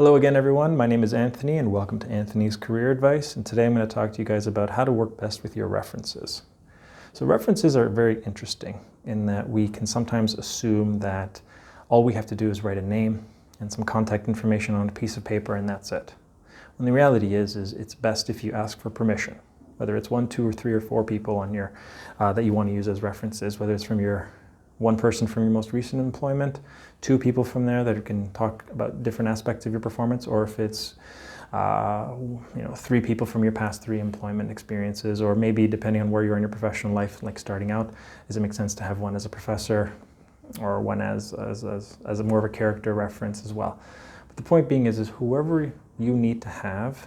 Hello again, everyone. My name is Anthony, and welcome to Anthony's Career Advice. And today I'm going to talk to you guys about how to work best with your references. So references are very interesting in that we can sometimes assume that all we have to do is write a name and some contact information on a piece of paper, and that's it. When the reality is it's best if you ask for permission, whether it's 1, 2, or 3, or 4 people on your that you want to use as references, whether it's from your one person from your most recent employment, 2 people from there that can talk about different aspects of your performance, or if it's 3 people from your past 3 employment experiences, or maybe depending on where you are in your professional life, like starting out, does it make sense to have one as a professor or one as a more of a character reference as well. But the point being is whoever you need to have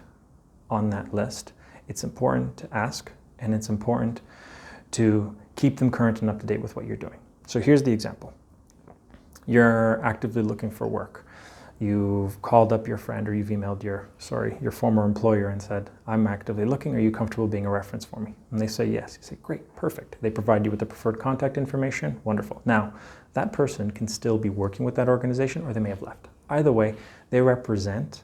on that list, it's important to ask, and it's important to keep them current and up to date with what you're doing. So here's the example. You're actively looking for work. You've called up your friend, or you've emailed your former employer and said, I'm actively looking, are you comfortable being a reference for me? And they say yes. You say, great, perfect. They provide you with the preferred contact information, wonderful. Now, that person can still be working with that organization, or they may have left. Either way, they represent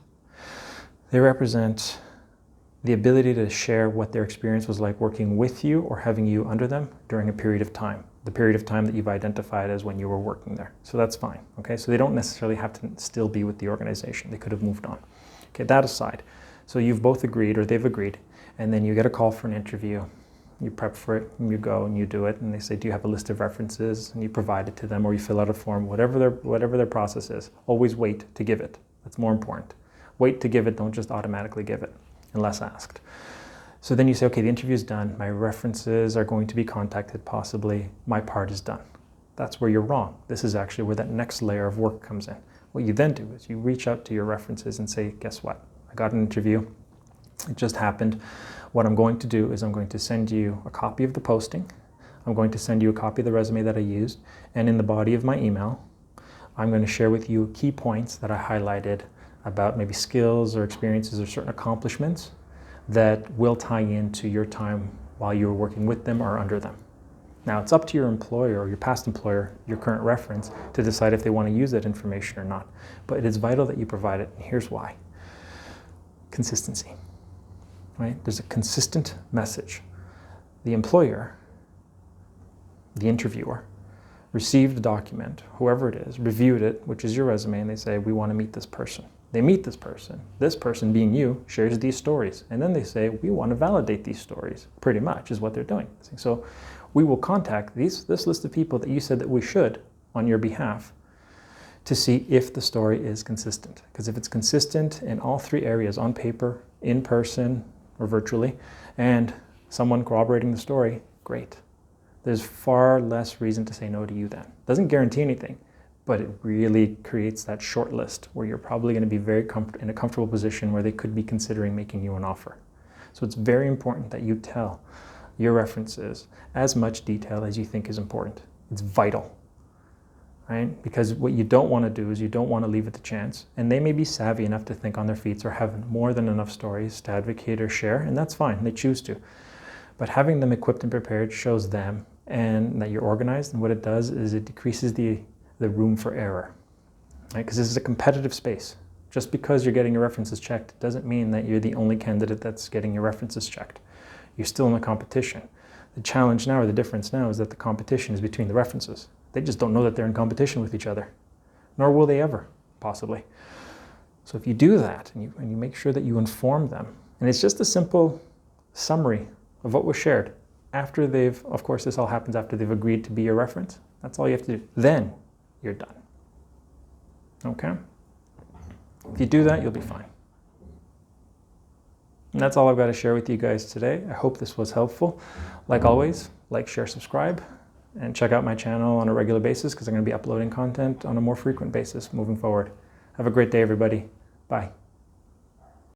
the ability to share what their experience was like working with you or having you under them during a period of time. The period of time that you've identified as when you were working there. So that's fine, okay? So they don't necessarily have to still be with the organization. They could have moved on. Okay, that aside. So you've both agreed, or they've agreed, and then you get a call for an interview. You prep for it, and you go and you do it, and they say, do you have a list of references? And you provide it to them, or you fill out a form, whatever their process is. Always wait to give it. That's more important. Wait to give it, don't just automatically give it, unless asked. So then you say, okay, the interview is done. My references are going to be contacted, possibly. My part is done. That's where you're wrong. This is actually where that next layer of work comes in. What you then do is you reach out to your references and say, guess what? I got an interview. It just happened. What I'm going to do is I'm going to send you a copy of the posting. I'm going to send you a copy of the resume that I used. And in the body of my email, I'm going to share with you key points that I highlighted about maybe skills or experiences or certain accomplishments that will tie into your time while you were working with them or under them. Now, it's up to your employer or your past employer, your current reference, to decide if they want to use that information or not. But it is vital that you provide it, and here's why. Consistency, right? There's a consistent message. The employer, the interviewer, received a document, whoever it is, reviewed it, which is your resume, and they say, we want to meet this person. They meet this person being you, shares these stories, and then they say, we want to validate these stories, pretty much is what they're doing. So we will contact this list of people that you said that we should on your behalf to see if the story is consistent. Because if it's consistent in all 3 areas, on paper, in person, or virtually, and someone corroborating the story, great. There's far less reason to say no to you then. Doesn't guarantee anything, but it really creates that short list where you're probably going to be in a comfortable position where they could be considering making you an offer. So it's very important that you tell your references as much detail as you think is important. It's vital, right? Because what you don't want to do is you don't want to leave it to chance. And they may be savvy enough to think on their feet or have more than enough stories to advocate or share, and that's fine. They choose to. But having them equipped and prepared shows them and that you're organized, and what it does is it decreases the room for error, right? Because this is a competitive space. Just because you're getting your references checked doesn't mean that you're the only candidate that's getting your references checked. You're still in a competition. The challenge now, or the difference now, is that the competition is between the references. They just don't know that they're in competition with each other, nor will they ever, possibly. So if you do that, and you make sure that you inform them, and it's just a simple summary of what was shared after they've, of course, this all happens after they've agreed to be your reference. That's all you have to do. Then you're done. Okay? If you do that, you'll be fine. And that's all I've got to share with you guys today. I hope this was helpful. Like always, like, share, subscribe, and check out my channel on a regular basis because I'm going to be uploading content on a more frequent basis moving forward. Have a great day, everybody. Bye.